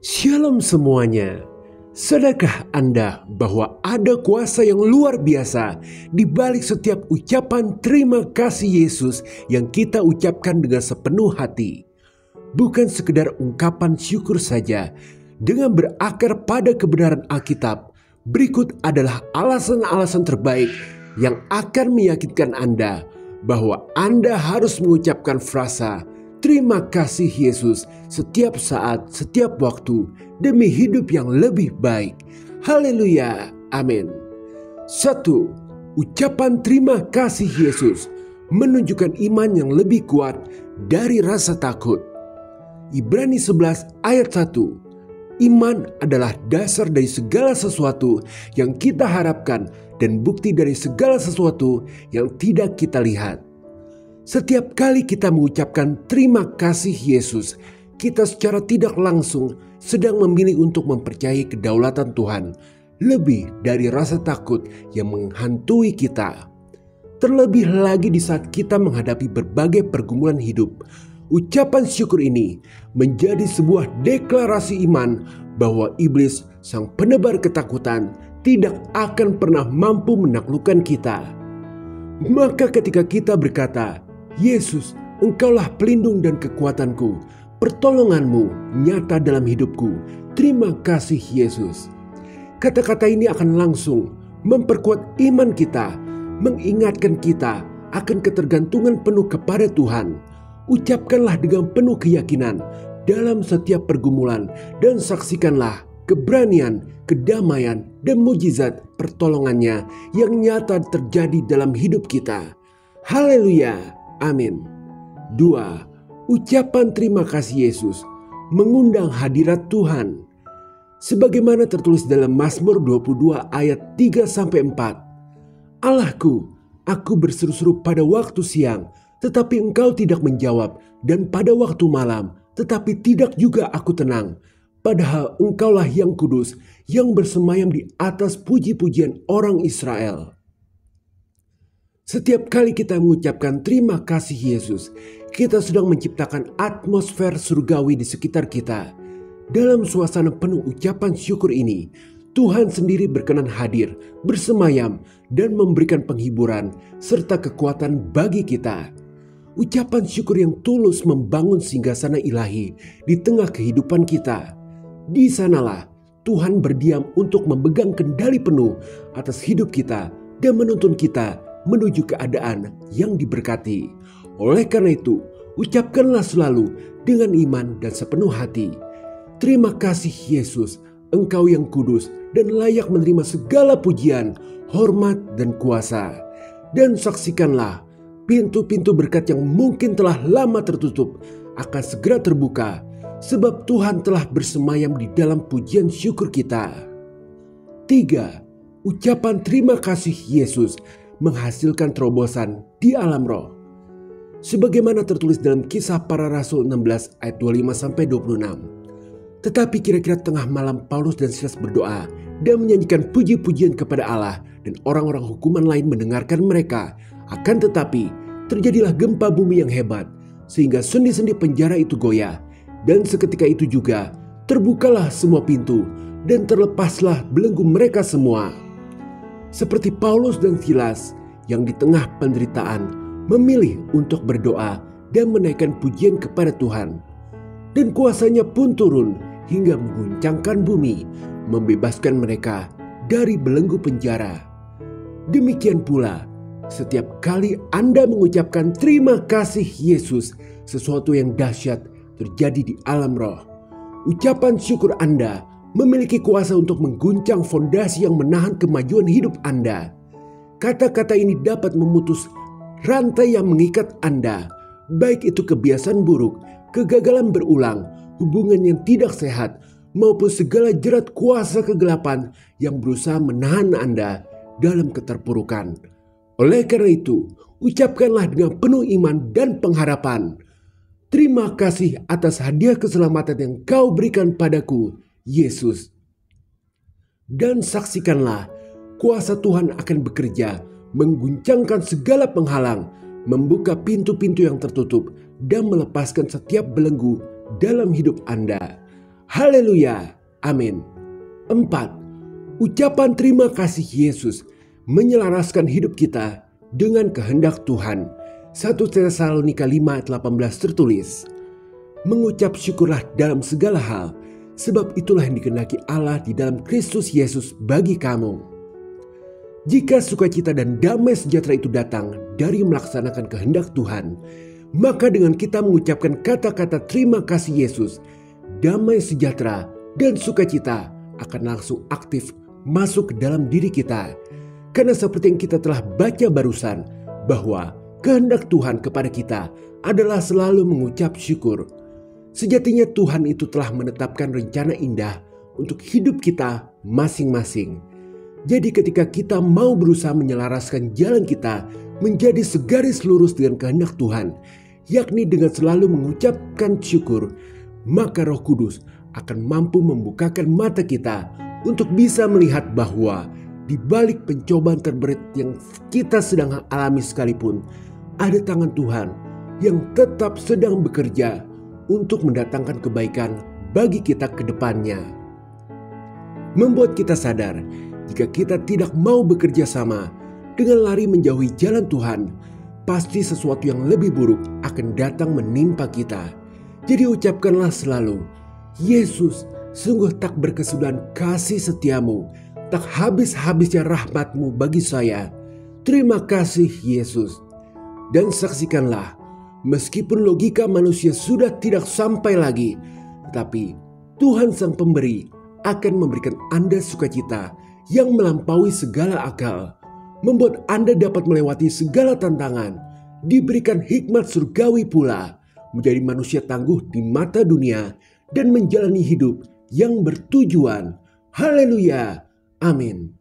Shalom semuanya. Sadarkah Anda bahwa ada kuasa yang luar biasa di balik setiap ucapan terima kasih Yesus yang kita ucapkan dengan sepenuh hati? Bukan sekedar ungkapan syukur saja. Dengan berakar pada kebenaran Alkitab, berikut adalah alasan-alasan terbaik yang akan meyakinkan Anda bahwa Anda harus mengucapkan frasa terima kasih Yesus setiap saat, setiap waktu demi hidup yang lebih baik. Haleluya. Amin. 1. Ucapan terima kasih Yesus menunjukkan iman yang lebih kuat dari rasa takut. Ibrani 11 ayat 1. Iman adalah dasar dari segala sesuatu yang kita harapkan dan bukti dari segala sesuatu yang tidak kita lihat. Setiap kali kita mengucapkan terima kasih Yesus, kita secara tidak langsung sedang memilih untuk mempercayai kedaulatan Tuhan lebih dari rasa takut yang menghantui kita. Terlebih lagi di saat kita menghadapi berbagai pergumulan hidup, ucapan syukur ini menjadi sebuah deklarasi iman bahwa iblis, sang penebar ketakutan, tidak akan pernah mampu menaklukkan kita. Maka ketika kita berkata, Yesus, Engkaulah pelindung dan kekuatanku, pertolonganmu nyata dalam hidupku, terima kasih Yesus. Kata-kata ini akan langsung memperkuat iman kita, mengingatkan kita akan ketergantungan penuh kepada Tuhan. Ucapkanlah dengan penuh keyakinan dalam setiap pergumulan dan saksikanlah keberanian, kedamaian, dan mujizat pertolongannya yang nyata terjadi dalam hidup kita. Haleluya. Amin. 2. Ucapan terima kasih Yesus mengundang hadirat Tuhan. Sebagaimana tertulis dalam Mazmur 22 ayat 3-4. Allahku, aku berseru-seru pada waktu siang, tetapi Engkau tidak menjawab, dan pada waktu malam, tetapi tidak juga aku tenang. Padahal Engkaulah yang kudus, yang bersemayam di atas puji-pujian orang Israel. Setiap kali kita mengucapkan terima kasih Yesus, kita sedang menciptakan atmosfer surgawi di sekitar kita. Dalam suasana penuh ucapan syukur ini, Tuhan sendiri berkenan hadir, bersemayam, dan memberikan penghiburan serta kekuatan bagi kita. Ucapan syukur yang tulus membangun singgasana ilahi di tengah kehidupan kita. Di sanalah Tuhan berdiam untuk memegang kendali penuh atas hidup kita dan menuntun kita menuju keadaan yang diberkati. Oleh karena itu, ucapkanlah selalu dengan iman dan sepenuh hati, terima kasih Yesus, Engkau yang kudus dan layak menerima segala pujian, hormat, dan kuasa. Dan saksikanlah pintu-pintu berkat yang mungkin telah lama tertutup akan segera terbuka, sebab Tuhan telah bersemayam di dalam pujian syukur kita. 3. Ucapan terima kasih Yesus menghasilkan terobosan di alam roh. Sebagaimana tertulis dalam Kisah Para Rasul 16 ayat 25-26. Tetapi kira-kira tengah malam Paulus dan Silas berdoa dan menyanyikan puji-pujian kepada Allah, dan orang-orang hukuman lain mendengarkan mereka. Akan tetapi terjadilah gempa bumi yang hebat, sehingga sendi-sendi penjara itu goyah, dan seketika itu juga terbukalah semua pintu dan terlepaslah belenggu mereka semua. Seperti Paulus dan Silas yang di tengah penderitaan memilih untuk berdoa dan menaikkan pujian kepada Tuhan. Dan kuasanya pun turun hingga mengguncangkan bumi, membebaskan mereka dari belenggu penjara. Demikian pula, setiap kali Anda mengucapkan terima kasih Yesus, sesuatu yang dahsyat terjadi di alam roh. Ucapan syukur Anda memiliki kuasa untuk mengguncang fondasi yang menahan kemajuan hidup Anda. Kata-kata ini dapat memutus rantai yang mengikat Anda, baik itu kebiasaan buruk, kegagalan berulang, hubungan yang tidak sehat, maupun segala jerat kuasa kegelapan yang berusaha menahan Anda dalam keterpurukan. Oleh karena itu, ucapkanlah dengan penuh iman dan pengharapan, terima kasih atas hadiah keselamatan yang Kau berikan padaku, Yesus. Dan saksikanlah kuasa Tuhan akan bekerja, mengguncangkan segala penghalang, membuka pintu-pintu yang tertutup, dan melepaskan setiap belenggu dalam hidup Anda. Haleluya. Amin. 4. Ucapan terima kasih Yesus menyelaraskan hidup kita dengan kehendak Tuhan. 1 Tesalonika 5 ayat 18 tertulis, mengucap syukurlah dalam segala hal, sebab itulah yang dikehendaki Allah di dalam Kristus Yesus bagi kamu. Jika sukacita dan damai sejahtera itu datang dari melaksanakan kehendak Tuhan, maka dengan kita mengucapkan kata-kata terima kasih Yesus, damai sejahtera dan sukacita akan langsung aktif masuk ke dalam diri kita. Karena seperti yang kita telah baca barusan, bahwa kehendak Tuhan kepada kita adalah selalu mengucap syukur. Sejatinya Tuhan itu telah menetapkan rencana indah untuk hidup kita masing-masing. Jadi ketika kita mau berusaha menyelaraskan jalan kita menjadi segaris lurus dengan kehendak Tuhan, yakni dengan selalu mengucapkan syukur, maka Roh Kudus akan mampu membukakan mata kita untuk bisa melihat bahwa di balik pencobaan terberat yang kita sedang alami sekalipun, ada tangan Tuhan yang tetap sedang bekerja untuk mendatangkan kebaikan bagi kita ke depannya. Membuat kita sadar, jika kita tidak mau bekerja sama dengan lari menjauhi jalan Tuhan, pasti sesuatu yang lebih buruk akan datang menimpa kita. Jadi ucapkanlah selalu, Yesus, sungguh tak berkesudahan kasih setiamu, tak habis-habisnya rahmatmu bagi saya. Terima kasih Yesus. Dan saksikanlah, meskipun logika manusia sudah tidak sampai lagi, tetapi Tuhan Sang Pemberi akan memberikan Anda sukacita yang melampaui segala akal, membuat Anda dapat melewati segala tantangan, diberikan hikmat surgawi pula, menjadi manusia tangguh di mata dunia, dan menjalani hidup yang bertujuan. Haleluya. Amin.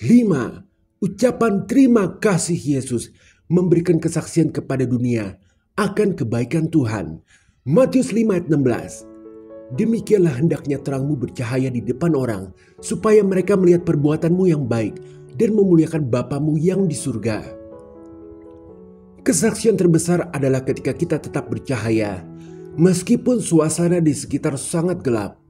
5. Ucapan terima kasih Yesus memberikan kesaksian kepada dunia akan kebaikan Tuhan. Matius 5 ayat 16. Demikianlah hendaknya terangmu bercahaya di depan orang, supaya mereka melihat perbuatanmu yang baik dan memuliakan Bapamu yang di surga. Kesaksian terbesar adalah ketika kita tetap bercahaya, meskipun suasana di sekitar sangat gelap.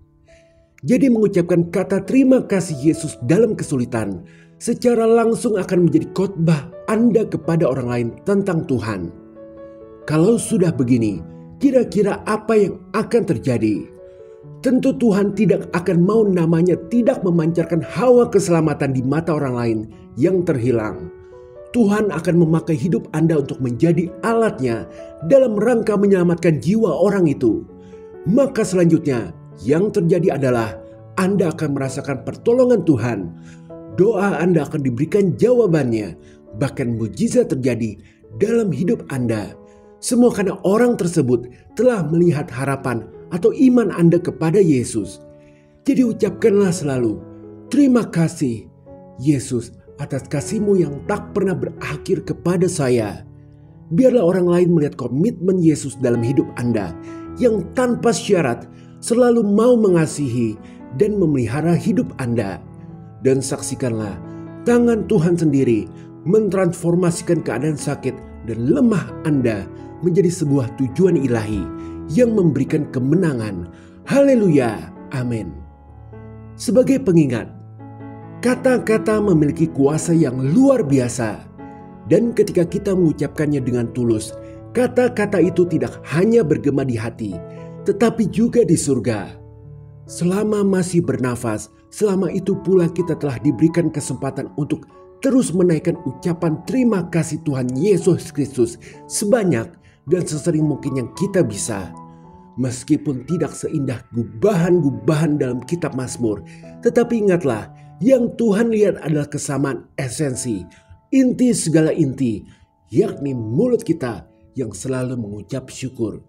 Jadi mengucapkan kata terima kasih Yesus dalam kesulitan, secara langsung akan menjadi khotbah Anda kepada orang lain tentang Tuhan. Kalau sudah begini, kira-kira apa yang akan terjadi? Tentu Tuhan tidak akan mau namanya tidak memancarkan hawa keselamatan di mata orang lain yang terhilang. Tuhan akan memakai hidup Anda untuk menjadi alatnya dalam rangka menyelamatkan jiwa orang itu. Maka selanjutnya yang terjadi adalah Anda akan merasakan pertolongan Tuhan. Doa Anda akan diberikan jawabannya, bahkan mujizat terjadi dalam hidup Anda. Semua karena orang tersebut telah melihat harapan atau iman Anda kepada Yesus. Jadi ucapkanlah selalu, terima kasih Yesus atas kasih-Mu yang tak pernah berakhir kepada saya. Biarlah orang lain melihat komitmen Yesus dalam hidup Anda yang tanpa syarat selalu mau mengasihi dan memelihara hidup Anda. Dan saksikanlah tangan Tuhan sendiri mentransformasikan keadaan sakit dan lemah Anda menjadi sebuah tujuan ilahi yang memberikan kemenangan. Haleluya. Amin. Sebagai pengingat, kata-kata memiliki kuasa yang luar biasa. Dan ketika kita mengucapkannya dengan tulus, kata-kata itu tidak hanya bergema di hati, tetapi juga di surga. Selama masih bernafas, selama itu pula kita telah diberikan kesempatan untuk terus menaikkan ucapan terima kasih Tuhan Yesus Kristus sebanyak dan sesering mungkin yang kita bisa. Meskipun tidak seindah gubahan-gubahan dalam kitab Mazmur, tetapi ingatlah, yang Tuhan lihat adalah kesamaan esensi, inti segala inti, yakni mulut kita yang selalu mengucap syukur.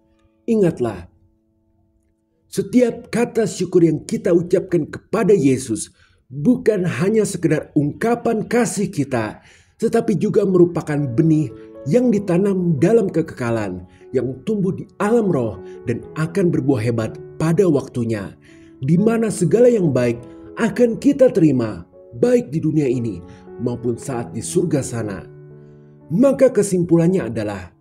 Ingatlah, setiap kata syukur yang kita ucapkan kepada Yesus bukan hanya sekedar ungkapan kasih kita, tetapi juga merupakan benih yang ditanam dalam kekekalan, yang tumbuh di alam roh dan akan berbuah hebat pada waktunya, di mana segala yang baik akan kita terima, baik di dunia ini maupun saat di surga sana. Maka kesimpulannya adalah,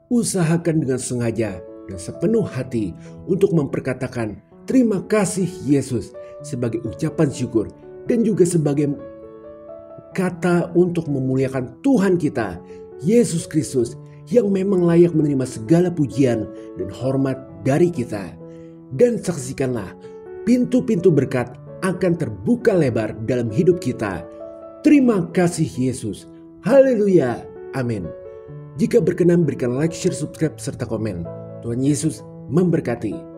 usahakan dengan sengaja dan sepenuh hati untuk memperkatakan Terima kasih Yesus sebagai ucapan syukur dan juga sebagai kata untuk memuliakan Tuhan kita, Yesus Kristus, yang memang layak menerima segala pujian dan hormat dari kita. Dan saksikanlah pintu-pintu berkat akan terbuka lebar dalam hidup kita. Terima kasih Yesus. Haleluya. Amin. Jika berkenan berikan like, share, subscribe, serta komen. Tuhan Yesus memberkati.